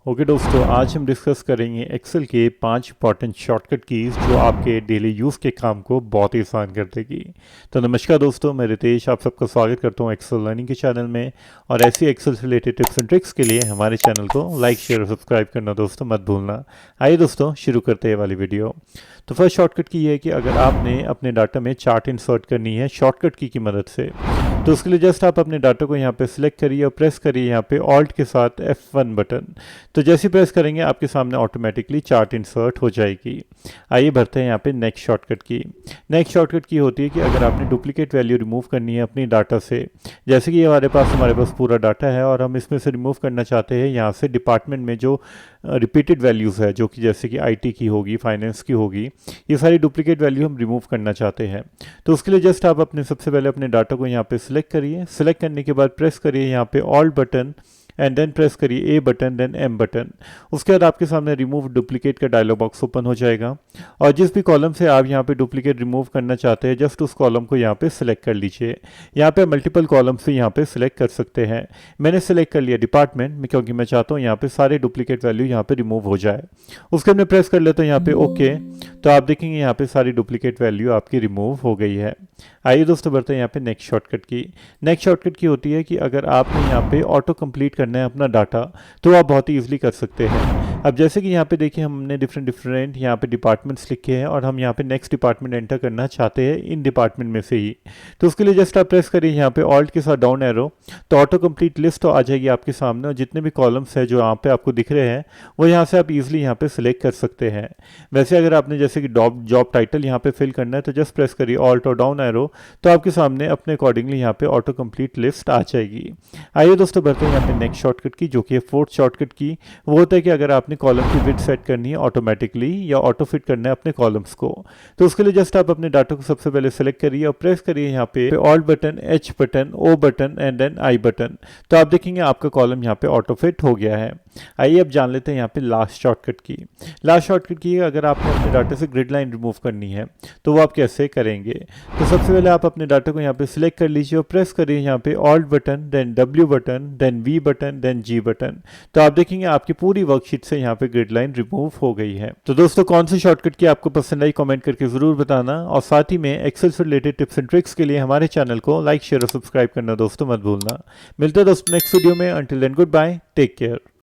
Okay दोस्तों, आज हम डिस्कस करेंगे एक्सेल के 5 इंपॉर्टेंट शॉर्टकट कीज़ जो आपके डेली यूज़ के काम को बहुत ही आसान कर देगी। तो नमस्कार दोस्तों, मैं रितेश आप सबका स्वागत करता हूँ एक्सेल लर्निंग के चैनल में। और ऐसी एक्सेल से रिलेटेड टिप्स एंड ट्रिक्स के लिए हमारे चैनल को लाइक शेयर और सब्सक्राइब करना दोस्तों मत भूलना। आइए दोस्तों शुरू करते हैं वाली वीडियो। तो फर्स्ट शॉर्टकट की है कि अगर आपने अपने डाटा में चार्ट इंसर्ट करनी है शॉर्टकट की मदद से, तो उसके लिए जस्ट आप अपने डाटा को यहाँ पे सिलेक्ट करिए और प्रेस करिए यहाँ पे ऑल्ट के साथ F1 बटन। तो जैसे प्रेस करेंगे आपके सामने ऑटोमेटिकली चार्ट इंसर्ट हो जाएगी। आइए भरते हैं यहाँ पे नेक्स्ट शॉर्टकट की। नेक्स्ट शॉर्टकट की होती है कि अगर आपने डुप्लीकेट वैल्यू रिमूव करनी है अपनी डाटा से, जैसे कि हमारे पास पूरा डाटा है और हम इसमें से रिमूव करना चाहते हैं यहाँ से डिपार्टमेंट में जो रिपीटेड वैल्यूज़ है, जो कि जैसे कि आईटी की होगी, फाइनेंस की होगी, ये सारी डुप्लीकेट वैल्यू हम रिमूव करना चाहते हैं। तो उसके लिए जस्ट आप अपने सबसे पहले अपने डाटा को यहाँ पे सिलेक्ट करिए। सिलेक्ट करने के बाद प्रेस करिए यहाँ पे alt button and then press करिए A button then M button. उसके बाद आपके सामने रिमूव डुप्लीकेट का डायलॉग बॉक्स ओपन हो जाएगा और जिस भी कॉलम से आप यहाँ पे डुप्लीकेट रिमूव करना चाहते हैं जस्ट उस कॉलम को यहाँ पे सिलेक्ट कर लीजिए। यहाँ पे मल्टीपल कॉलम से यहाँ पे सिलेक्ट कर सकते हैं। मैंने सिलेक्ट कर लिया डिपार्टमेंट में क्योंकि मैं चाहता हूँ यहाँ पे सारे डुप्लीकेट वैल्यू यहाँ पे रिमूव हो जाए। उसके बाद मैं प्रेस कर लेता हूँ यहाँ पे ओके। तो आप देखेंगे यहाँ पे सारी डुप्लीकेट वैल्यू आपकी रिमूव हो गई है। आइए दोस्तों बढ़ते हैं यहाँ पे नेक्स्ट शॉर्टकट की। नेक्स्ट शॉर्टकट की होती है कि अगर आपने यहाँ पे ऑटो कंप्लीट करना है अपना डाटा, तो आप बहुत ही ईजिली कर सकते हैं। अब जैसे कि यहाँ पे देखिए हमने डिफरेंट यहाँ पे डिपार्टमेंट्स लिखे हैं और हम यहाँ पे नेक्स्ट डिपार्टमेंट एंटर करना चाहते हैं इन डिपार्टमेंट में से ही। तो उसके लिए जस्ट आप प्रेस करिए यहाँ पे ऑल्ट के साथ डाउन एरो, तो ऑटो कंप्लीट लिस्ट तो आ जाएगी आपके सामने और जितने भी कॉलम्स हैं जो यहाँ पे आपको दिख रहे हैं वो यहाँ से आप इजिली यहाँ पे सिलेक्ट कर सकते हैं। वैसे अगर आपने जैसे कि जॉब टाइटल यहाँ पे फिल करना है तो जस्ट प्रेस करिए ऑल्ट और डाउन एरो, तो आपके सामने अपने अकॉर्डिंगली यहाँ पे ऑटो कंप्लीट लिस्ट आ जाएगी। आइए दोस्तों बढ़ते हैं यहाँ पे नेक्स्ट शॉर्टकट की, जो कि है फोर्थ शॉर्टकट की। वो होता है कि अगर आपने कॉलम की विड्थ सेट करनी है ऑटोमेटिकली या ऑटो फिट करना है अपने कॉलम्स को, तो उसके लिए जस्ट आप अपने डाटा को सबसे पहले सेलेक्ट करिए और प्रेस करिए यहाँ पे alt button, H button, O button and then I button. तो आप देखेंगे आपका कॉलम यहाँ पे ऑटो फिट हो गया है। आइए अब जान लेते हैं यहाँ पे लास्ट शॉर्टकट की। लास्ट शॉर्टकट की अगर आपने अपने डाटा से ग्रिड लाइन रिमूव करनी है तो वो आप कैसे करेंगे। तो सबसे पहले आप अपने डाटा को यहाँ पे सिलेक्ट कर लीजिए और प्रेस करिए यहाँ पे alt button, then W button, then V button, then G button. तो आप देखेंगे आपकी पूरी वर्कशीट से यहाँ पे ग्रिड लाइन रिमूव हो गई है। तो दोस्तों कौन सी शॉर्टकट की आपको पसंद आई कमेंट करके जरूर बताना और साथ ही में एक्सेल से रिलेटेड टिप्स एंड ट्रिक्स के लिए हमारे चैनल को लाइक शेयर और सब्सक्राइब करना दोस्तों मत भूलना। मिलते हैं दोस्तों नेक्स्ट वीडियो में। Until then goodbye, take care.